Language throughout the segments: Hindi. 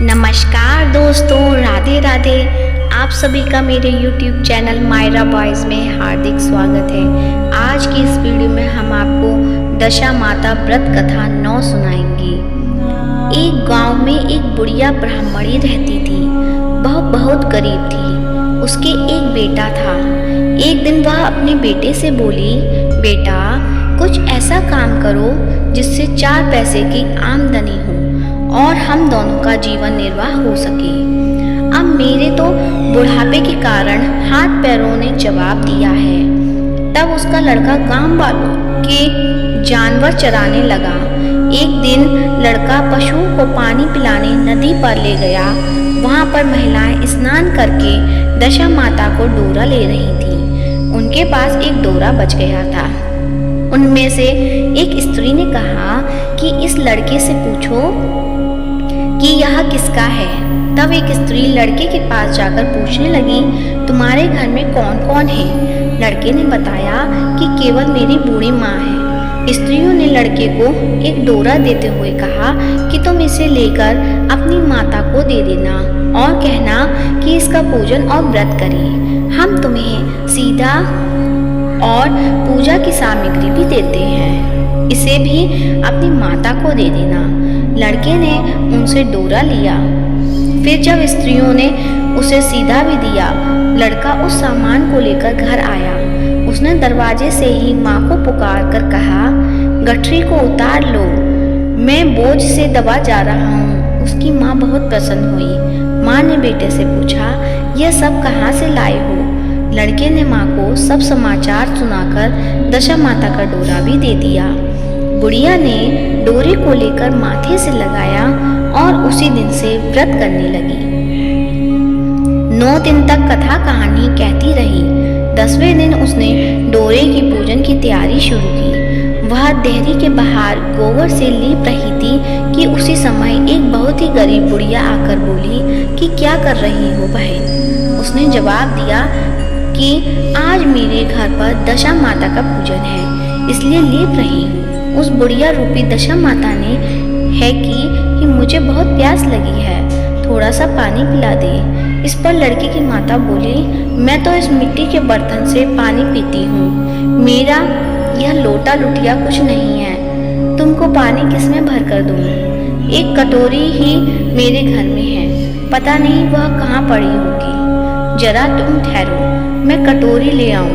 नमस्कार दोस्तों, राधे राधे। आप सभी का मेरे YouTube चैनल मायरा बॉयज़ में हार्दिक स्वागत है। आज की इस वीडियो में हम आपको दशा माता व्रत कथा 9 सुनाएंगे। एक गांव में एक बुढ़िया ब्राह्मणी रहती थी। वह बहुत गरीब थी। उसके एक बेटा था। एक दिन वह अपने बेटे से बोली, बेटा कुछ ऐसा काम करो जिससे 4 पैसे की आमदनी हो और हम दोनों का जीवन निर्वाह हो सके। अब मेरे तो बुढ़ापे के कारण हाथ पैरों ने जवाब दिया है। तब उसका लड़का गांव वालों के जानवर चराने लगा। एक दिन लड़का पशुओं को पानी पिलाने नदी पर ले गया। वहां पर महिलाएं स्नान करके दशा माता को डोरा ले रही थी। उनके पास एक डोरा बच गया था। उनमें से एक स्त्री ने कहा कि इस लड़के से पूछो कि यह किसका है। तब एक स्त्री लड़के के पास जाकर पूछने लगी, तुम्हारे घर में कौन कौन है? लड़के ने बताया कि केवल मेरी बूढ़ी माँ है। स्त्रियों ने लड़के को एक डोरा देते हुए कहा कि तुम इसे लेकर अपनी माता को दे देना और कहना कि इसका पूजन और व्रत करे। हम तुम्हें सीधा और पूजा की सामग्री भी देते हैं। इसे भी अपनी माता को दे देना। लड़के ने उनसे डोरा लिया। फिर जब स्त्रियों ने उसे सीधा भी दिया, लड़का उस सामान को लेकर घर आया। उसने दरवाजे से ही माँ को पुकार कर कहा, गठरी को उतार लो, मैं बोझ से दबा जा रहा हूँ। उसकी माँ बहुत प्रसन्न हुई। माँ ने बेटे से पूछा, यह सब कहाँ से लाए हो? लड़के ने माँ को सब समाचार सुनाकर दशा माता का डोरा भी दे दिया। बुढ़िया ने डोरे को लेकर माथे से लगाया और उसी दिन से व्रत करने लगी। 9 दिन तक कथा कहानी कहती रही। 10वें दिन उसने डोरे की पूजन की तैयारी शुरू की। वह देहरी के बाहर गोबर से लीप रही थी कि उसी समय एक बहुत ही गरीब बुढ़िया आकर बोली कि क्या कर रही हो बहन? उसने जवाब दिया कि आज मेरे घर पर दशा माता का पूजन है, इसलिए लीप रही हूँ। उस बुढ़िया रूपी दशा माता ने है कि मुझे बहुत प्यास लगी है, थोड़ा सा पानी पिला दे। इस पर लड़के की माता बोली, मैं तो इस मिट्टी के बर्तन से पानी पीती हूँ, मेरा यह लोटा लुटिया कुछ नहीं है, तुमको पानी किसमें भर कर दूँ? एक कटोरी ही मेरे घर में है, पता नहीं वह कहाँ पड़ी होगी। जरा तुम ठहरो, मैं कटोरी ले आऊँ,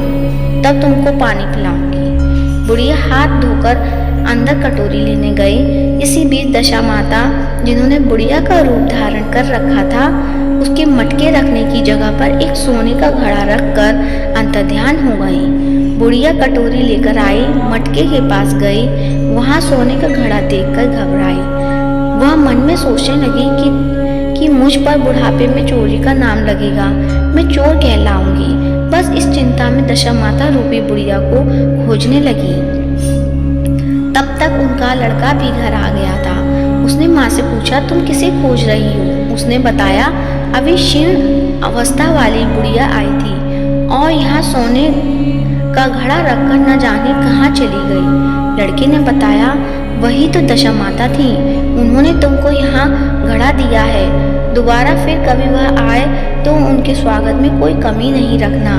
तब तुमको पानी पिलाऊंगी। बुढ़िया हाथ धोकर अंदर कटोरी लेने गई। इसी बीच दशा माता, जिन्होंने बुढ़िया का रूप धारण कर रखा था, उसके मटके रखने की जगह पर एक सोने का घड़ा रखकर अंतर्ध्यान हो गई। बुढ़िया कटोरी लेकर आई, मटके के पास गई, वहां सोने का घड़ा देखकर घबराई। वह मन में सोचने लगी कि मुझ पर बुढ़ापे में चोरी का नाम लगेगा, मैं चोर कहलाऊंगी। बस इस चिंता में दशा माता रूपी बुढ़िया को खोजने लगी। तब तक उनका लड़का भी घर आ गया था। उसने माँ से पूछा, तुम किसे खोज रही हो? उसने बताया, अभी क्षीण अवस्था वाली बुढ़िया आई थी और यहाँ सोने का घड़ा रखकर न जाने कहाँ चली गई। लड़के ने बताया, वही तो दशा माता थी, उन्होंने तुमको यहाँ घड़ा दिया है। दोबारा फिर कभी वह आए तो उनके स्वागत में कोई कमी नहीं रखना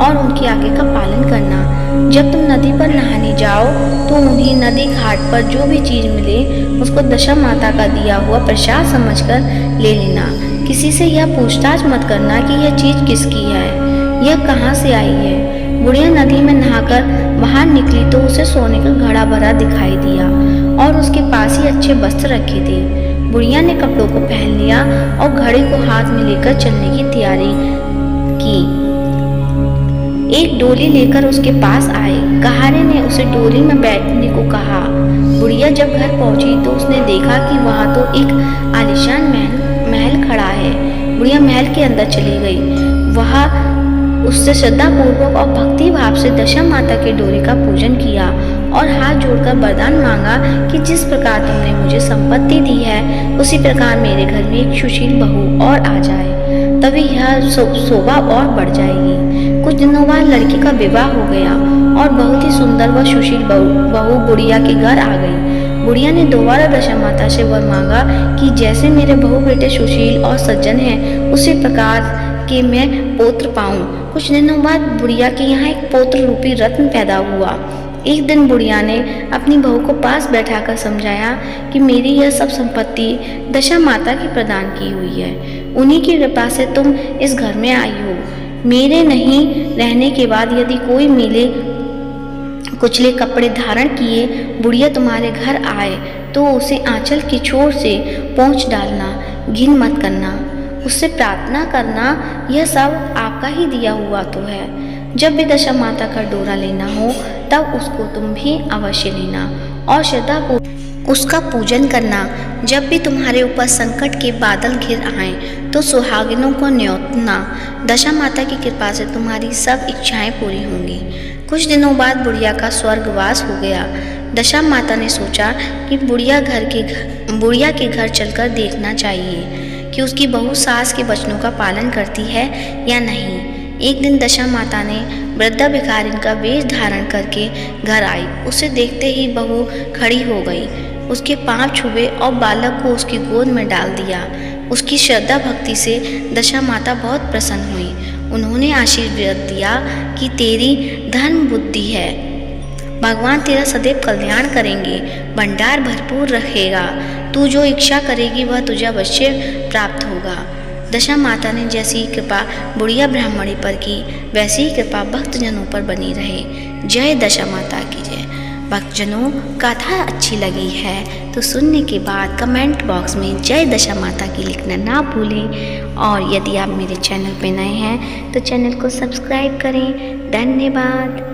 और उनकी आज्ञा का पालन करना। जब तुम नदी पर नहाने जाओ तो उन्हें नदी घाट पर जो भी चीज मिले उसको दशा माता का दिया हुआ प्रसाद समझकर ले लेना। किसी से यह पूछताछ मत करना कि यह चीज किसकी है, यह कहाँ से आई है। बुढ़िया नदी में नहाकर बाहर निकली तो उसे सोने का घड़ा भरा दिखाई दिया और उसके पास ही अच्छे वस्त्र रखे थे। बुढ़िया ने कपड़ों को पहन लिया और घड़े को हाथ में लेकर चलने की तैयारी की। एक डोली लेकर उसके पास आए। कहारे ने उसे डोली में बैठने को कहा। बुढ़िया जब घर पहुंची तो उसने देखा कि वहां तो एक आलीशान महल खड़ा है। बुढ़िया महल के अंदर चली गई। वह उससे श्रद्धापूर्वक और भक्ति भाव से दशा माता के डोरे का पूजन किया और हाथ जोड़कर वरदान मांगा कि जिस प्रकार तुमने मुझे संपत्ति दी है उसी प्रकार मेरे घर में एक सुशील बहू और आ जाए, तभी यह शोभा और बढ़ जाएगी। कुछ दिनों बाद लड़की का विवाह हो गया और बहुत ही सुंदर व सुशील बहू बुढ़िया के घर आ गई। बुढ़िया ने दोबारा दशा माता से वर मांगा कि जैसे मेरे बहू बेटे सुशील और सज्जन हैं, उसी प्रकार के मैं पौत्र पाऊं। कुछ दिनों बाद बुढ़िया के यहाँ एक पौत्र रूपी रत्न पैदा हुआ। एक दिन बुढ़िया ने अपनी बहू को पास बैठाकर समझाया कि मेरी यह सब संपत्ति दशा माता की प्रदान की हुई है। उन्हीं की कृपा से तुम इस घर में आई हो। मेरे नहीं रहने के बाद यदि कोई मेले कुचले कपड़े धारण किए बुढ़िया तुम्हारे घर आए तो उसे आंचल की छोर से पोंछ डालना, घिन मत करना, उससे प्रार्थना करना, यह सब आपका ही दिया हुआ तो है। जब भी दशा माता का डोरा लेना हो तब उसको तुम भी अवश्य लेना और श्रद्धा को उसका पूजन करना। जब भी तुम्हारे ऊपर संकट के बादल घिर आएं तो सुहागिनों को न्योतना। दशा माता की कृपा से तुम्हारी सब इच्छाएं पूरी होंगी। कुछ दिनों बाद बुढ़िया का स्वर्गवास हो गया। दशा माता ने सोचा कि बुढ़िया के घर चलकर देखना चाहिए कि उसकी बहू सास के वचनों का पालन करती है या नहीं। एक दिन दशा माता ने वृद्धा भिखारिन का वेश धारण करके घर आई। उसे देखते ही बहू खड़ी हो गई, उसके पांव छुए और बालक को उसकी गोद में डाल दिया। उसकी श्रद्धा भक्ति से दशा माता बहुत प्रसन्न हुई। उन्होंने आशीर्वाद दिया कि तेरी धर्म बुद्धि है, भगवान तेरा सदैव कल्याण करेंगे, भंडार भरपूर रखेगा, तू जो इच्छा करेगी वह तुझे अवश्य प्राप्त होगा। दशा माता ने जैसी कृपा बुढ़िया ब्राह्मणी पर की वैसी ही कृपा भक्तजनों पर बनी रहे। जय दशा माता की जय। भक्तजनों, कथा अच्छी लगी है तो सुनने के बाद कमेंट बॉक्स में जय दशा माता की लिखना ना भूलें। और यदि आप मेरे चैनल पर नए हैं तो चैनल को सब्सक्राइब करें। धन्यवाद।